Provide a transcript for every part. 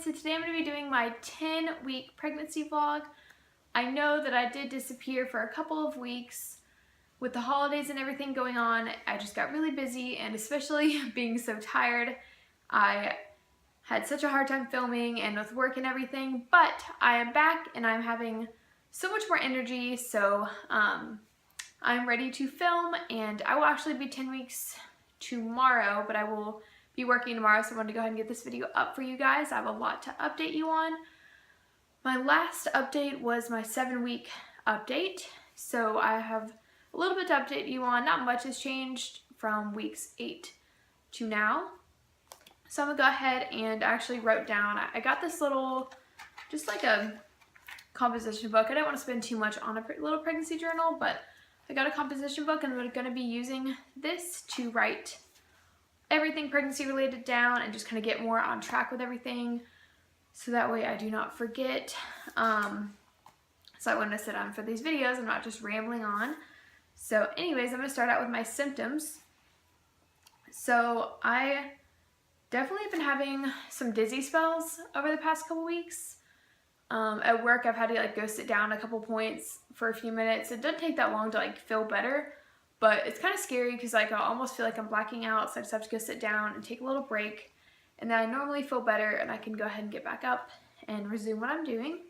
So today I'm going to be doing my 10-week pregnancy vlog. I know that I did disappear for a couple of weeks with the holidays and everything going on. I just got really busy, and especially being so tired, I had such a hard time filming and with work and everything, but I am back and I'm having so much more energy, so I'm ready to film, and I will actually be 10 weeks tomorrow, but I will be working tomorrow, so I wanted to go ahead and get this video up for you guys. I have a lot to update you on. My last update was my 7-week update, so I have a little bit to update you on. Not much has changed from weeks 8 to now. So I'm gonna go ahead and actually wrote down, I got this little, just like a composition book. I didn't want to spend too much on a little pregnancy journal, but I got a composition book, and I'm going to be using this to write everything pregnancy related down and just kind of get more on track with everything, so that way I do not forget. So I wanted to sit down for these videos. I'm not just rambling on. So anyways, I'm going to start out with my symptoms. So I definitely have been having some dizzy spells over the past couple weeks. At work, I've had to go sit down a couple points for a few minutes. It doesn't take that long to feel better, but it's kind of scary because I almost feel like I'm blacking out, so I just have to go sit down and take a little break, and then I normally feel better and I can go ahead and get back up and resume what I'm doing.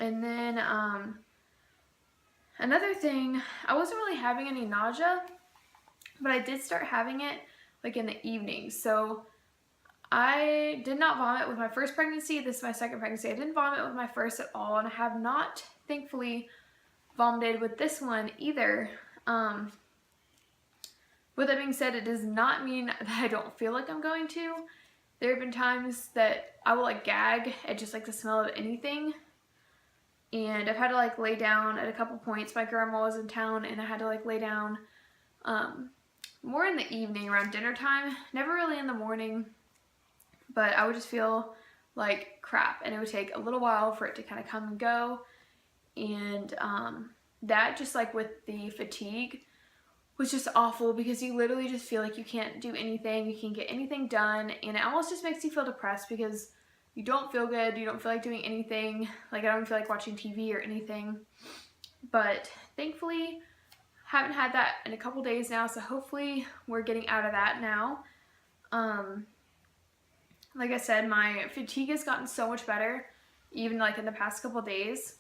And then another thing, I wasn't really having any nausea, but I did start having it in the evening. So I did not vomit with my first pregnancy. This is my second pregnancy. I didn't vomit with my first at all, and I have not, thankfully, vomited with this one either. With that being said, it does not mean that I don't feel like I'm going to. There have been times that I will gag at just the smell of anything, and I've had to lay down at a couple points. My grandma was in town, and I had to lay down more in the evening around dinner time, never really in the morning. But I would just feel like crap, and it would take a little while for it to kind of come and go. And that just with the fatigue was just awful, because you literally just feel like you can't do anything, you can't get anything done, and it almost just makes you feel depressed because you don't feel good, you don't feel like doing anything. I don't feel like watching TV or anything. But thankfully, haven't had that in a couple days now, so hopefully we're getting out of that now. Like I said, my fatigue has gotten so much better, even in the past couple days.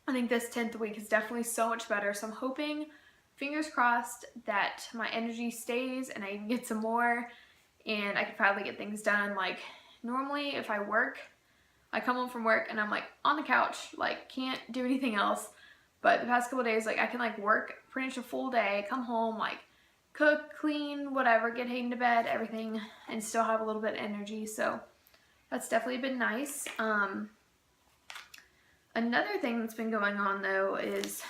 I think this 10th week is definitely so much better, so I'm hoping, fingers crossed, that my energy stays and I can get some more and I can finally get things done. Normally if I work, I come home from work and I'm on the couch, can't do anything else. But the past couple days, I can work pretty much a full day, come home, cook, clean, whatever, get Hayden to bed, everything, and still have a little bit of energy. So that's definitely been nice. Another thing that's been going on though is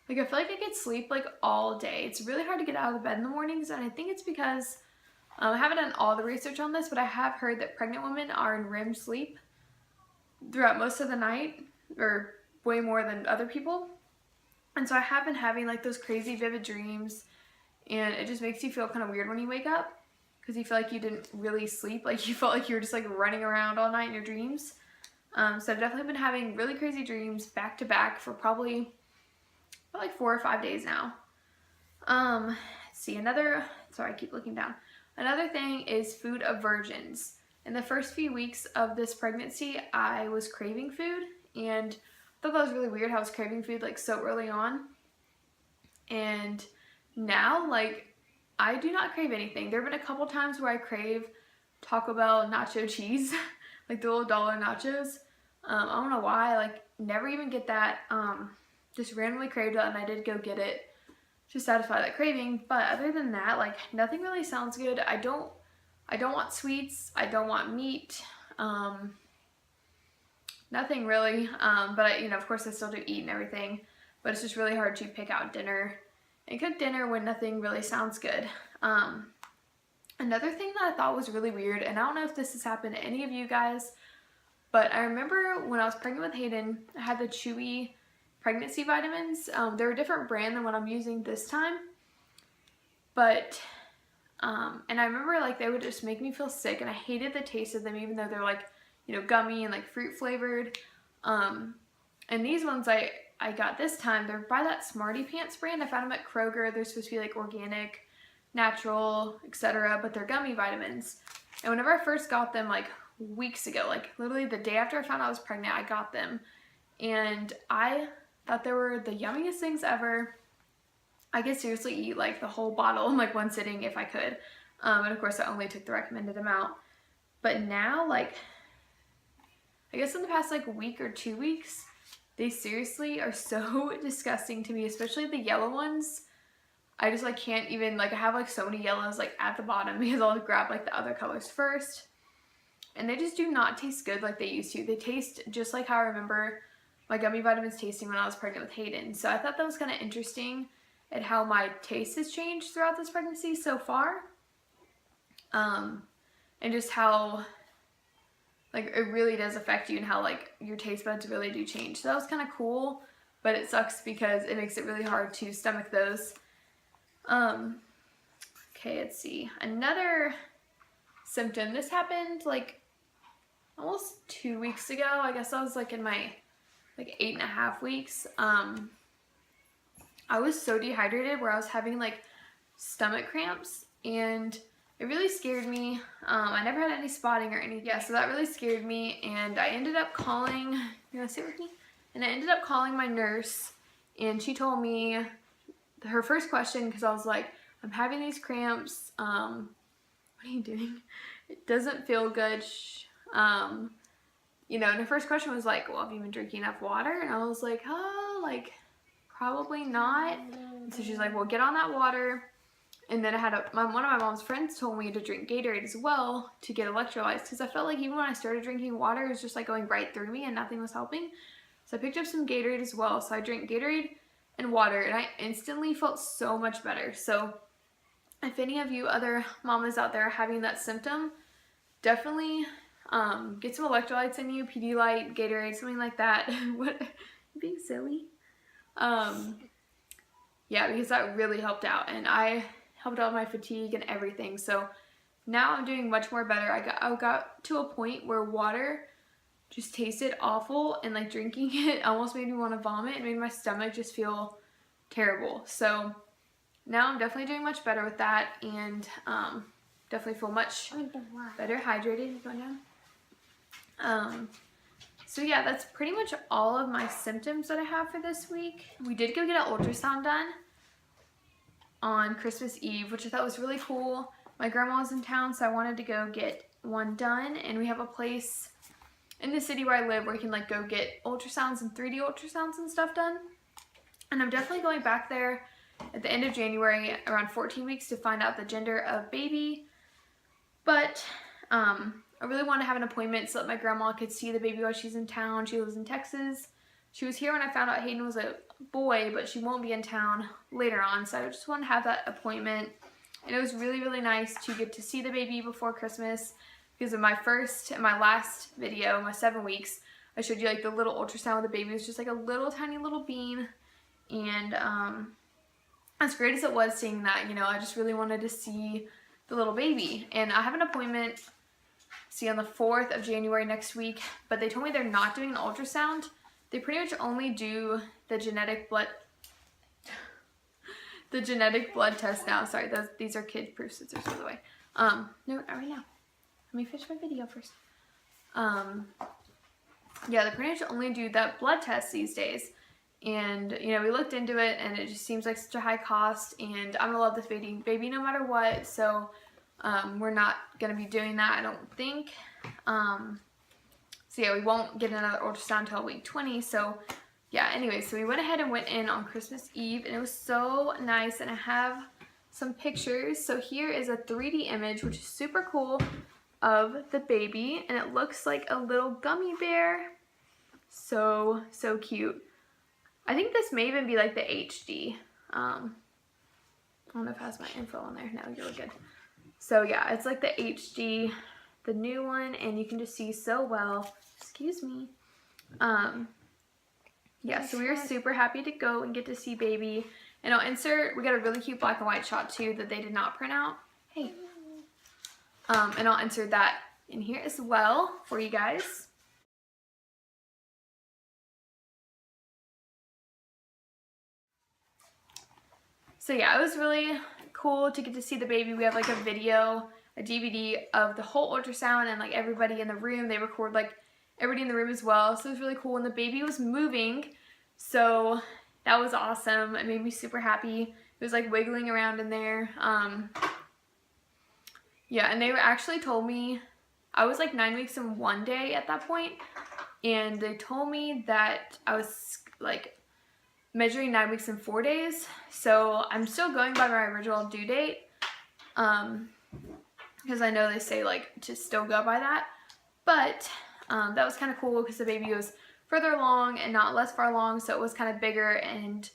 I feel like I get sleep all day. It's really hard to get out of the bed in the mornings, and I think it's because I haven't done all the research on this, but I have heard that pregnant women are in REM sleep throughout most of the night, or way more than other people. And so I have been having those crazy vivid dreams, and it just makes you feel kind of weird when you wake up, because you feel like you didn't really sleep. You felt like you were just running around all night in your dreams. So I've definitely been having really crazy dreams back to back for probably about 4 or 5 days now. Let's see, sorry, I keep looking down. Another thing is food aversions. In the first few weeks of this pregnancy, I was craving food, and I thought that was really weird how I was craving food so early on. And now, I do not crave anything. There have been a couple times where I crave Taco Bell nacho cheese, the little dollar nachos. I don't know why, never even get that. Just randomly craved it, and I did go get it to satisfy that craving. But other than that, nothing really sounds good. I don't want sweets. I don't want meat. Nothing really. But of course I still do eat and everything. But it's just really hard to pick out dinner and cook dinner when nothing really sounds good. Another thing that I thought was really weird, and I don't know if this has happened to any of you guys, but I remember when I was pregnant with Hayden, I had the Chewy pregnancy vitamins. They're a different brand than what I'm using this time, but And I remember like they would just make me feel sick, and I hated the taste of them, even though they're like, you know, gummy and like fruit flavored. And these ones I got this time, they're by that Smarty Pants brand. I found them at Kroger. They're supposed to be like organic, natural, etc., but they're gummy vitamins. And whenever I first got them, like weeks ago, like literally the day after I found out I was pregnant, I got them, and I thought they were the yummiest things ever. I could seriously eat like the whole bottle in like one sitting if I could. And of course I only took the recommended amount. But now, like, I guess in the past like week or 2 weeks, they seriously are so disgusting to me, especially the yellow ones. I just like can't even, like I have like so many yellows like at the bottom because I'll grab like the other colors first. And they just do not taste good like they used to. They taste just like how I remember my gummy vitamins tasting when I was pregnant with Hayden. So I thought that was kind of interesting at how my taste has changed throughout this pregnancy so far. And just how like it really does affect you, and how like your taste buds really do change. So that was kind of cool, but it sucks because it makes it really hard to stomach those. Okay, let's see. Another symptom. This happened like almost 2 weeks ago. I guess I was like in my like 8.5 weeks. I was so dehydrated where I was having like stomach cramps, and it really scared me. I never had any spotting or anything. Yeah, so that really scared me, and I ended up calling, you wanna sit with me? And I ended up calling my nurse, and she told me her first question, because I was like, I'm having these cramps. What are you doing? It doesn't feel good. You know, and her first question was like, well, have you been drinking enough water? And I was like, oh, like, probably not. And so she's like, well, get on that water. And then I had one of my mom's friends told me to drink Gatorade as well to get electrolytes, because I felt like even when I started drinking water, it was just like going right through me and nothing was helping. So I picked up some Gatorade as well. So I drank Gatorade and water, and I instantly felt so much better. So if any of you other mamas out there are having that symptom, definitely get some electrolytes in you, Pedialyte, Gatorade, something like that. What? I'm being silly. Yeah, because that really helped out, and I helped out with my fatigue and everything. So now I'm doing much more better. I got to a point where water just tasted awful, and like drinking it almost made me want to vomit. It made my stomach just feel terrible. So now I'm definitely doing much better with that, and definitely feel much better hydrated. Going down. So yeah, that's pretty much all of my symptoms that I have for this week. We did go get an ultrasound done on Christmas Eve, which I thought was really cool. My grandma was in town, so I wanted to go get one done, and we have a place in the city where I live where you can like go get ultrasounds and 3D ultrasounds and stuff done. And I'm definitely going back there at the end of January, around 14 weeks, to find out the gender of baby. But I really want to have an appointment so that my grandma could see the baby while she's in town. She lives in Texas. She was here when I found out Hayden was a boy, but she won't be in town later on, so I just want to have that appointment. And it was really, really nice to get to see the baby before Christmas, because in my first and my last video, my 7 weeks, I showed you like the little ultrasound of the baby. It was just like a little tiny little bean, and as great as it was seeing that, you know, I just really wanted to see the little baby. And I have an appointment, see, on the 4th of January next week, but they told me they're not doing an ultrasound. They pretty much only do the genetic blood test now. Sorry, these are kid-proof scissors, by the way. No, not right now. Let me finish my video first. Yeah, they pretty much only do that blood test these days. And, you know, we looked into it, and it just seems like such a high cost, and I'm gonna love this baby no matter what, so we're not gonna be doing that, I don't think. So yeah, we won't get another ultrasound until week 20, so yeah, anyway, so we went ahead and went in on Christmas Eve, and it was so nice, and I have some pictures. So here is a 3D image, which is super cool, of the baby, and it looks like a little gummy bear. So cute. I think this may even be like the HD. I don't know if it has my info on there. No, you're good. So yeah, it's like the HD, the new one, and you can just see so well. Excuse me. Yeah, so we were super happy to go and get to see baby. And I'll insert, we got a really cute black and white shot too that they did not print out. Hey. And I'll insert that in here as well for you guys. So yeah, it was really cool to get to see the baby. We have like a video, a DVD of the whole ultrasound and like everybody in the room. They record like everybody in the room as well. So it was really cool. And the baby was moving. So that was awesome. It made me super happy. It was like wiggling around in there. Yeah, and they actually told me, I was like 9 weeks and 1 day at that point. And they told me that I was like measuring 9 weeks and 4 days, so I'm still going by my original due date, because I know they say like to still go by that, but that was kind of cool because the baby was further along and not less far along, so it was kind of bigger, and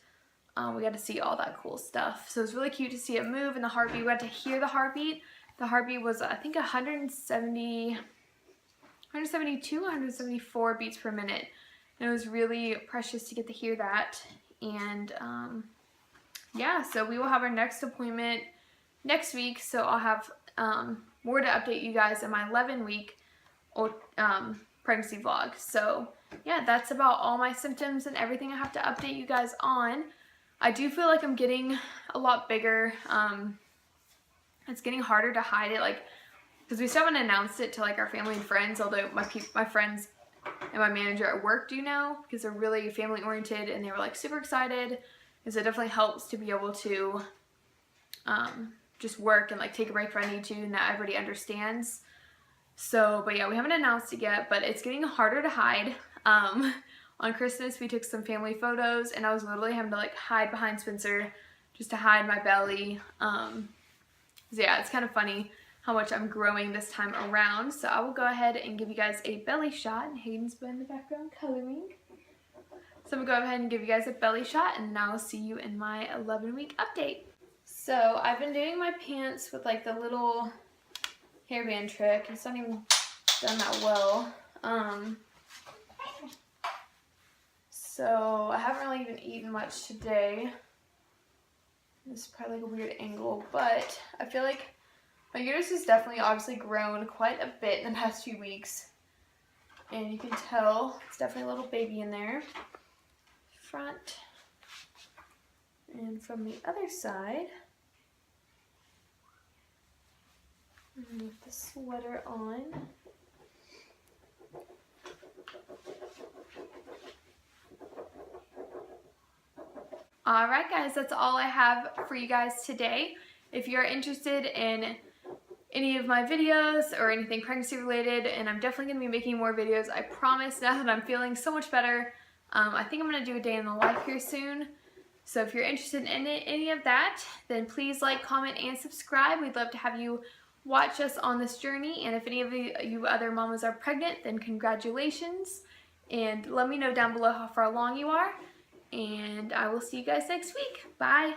we got to see all that cool stuff. So it was really cute to see it move, and the heartbeat, we got to hear the heartbeat. The heartbeat was, I think, 172, 174 beats per minute, and it was really precious to get to hear that. And yeah, so we will have our next appointment next week, so I'll have more to update you guys in my 11-week pregnancy vlog. So yeah, that's about all my symptoms and everything I have to update you guys on. I do feel like I'm getting a lot bigger. It's getting harder to hide it, like, because we still haven't announced it to like our family and friends, although my friends and my manager at work do know, because they're really family oriented and they were like super excited. And so it definitely helps to be able to just work and like take a break if I need to, and that everybody understands. So, but yeah, we haven't announced it yet, but it's getting harder to hide. On Christmas we took some family photos and I was literally having to like hide behind Spencer just to hide my belly. So yeah, it's kind of funny how much I'm growing this time around. So I will go ahead and give you guys a belly shot. And Hayden's been in the background coloring. So I'm going to go ahead and give you guys a belly shot, and now I'll see you in my 11-week update. So I've been doing my pants with like the little hairband trick. It's not even done that well. So I haven't really even eaten much today. This is probably like a weird angle, but I feel like my uterus has definitely obviously grown quite a bit in the past few weeks. And you can tell it's definitely a little baby in there. Front. And from the other side. With the sweater on. Alright guys, that's all I have for you guys today. If you're interested in any of my videos or anything pregnancy related, and I'm definitely going to be making more videos, I promise, now that I'm feeling so much better. I think I'm going to do a day in the life here soon. So if you're interested in any of that, then please like, comment, and subscribe. We'd love to have you watch us on this journey. And if any of you other mamas are pregnant, then congratulations. And let me know down below how far along you are. And I will see you guys next week. Bye.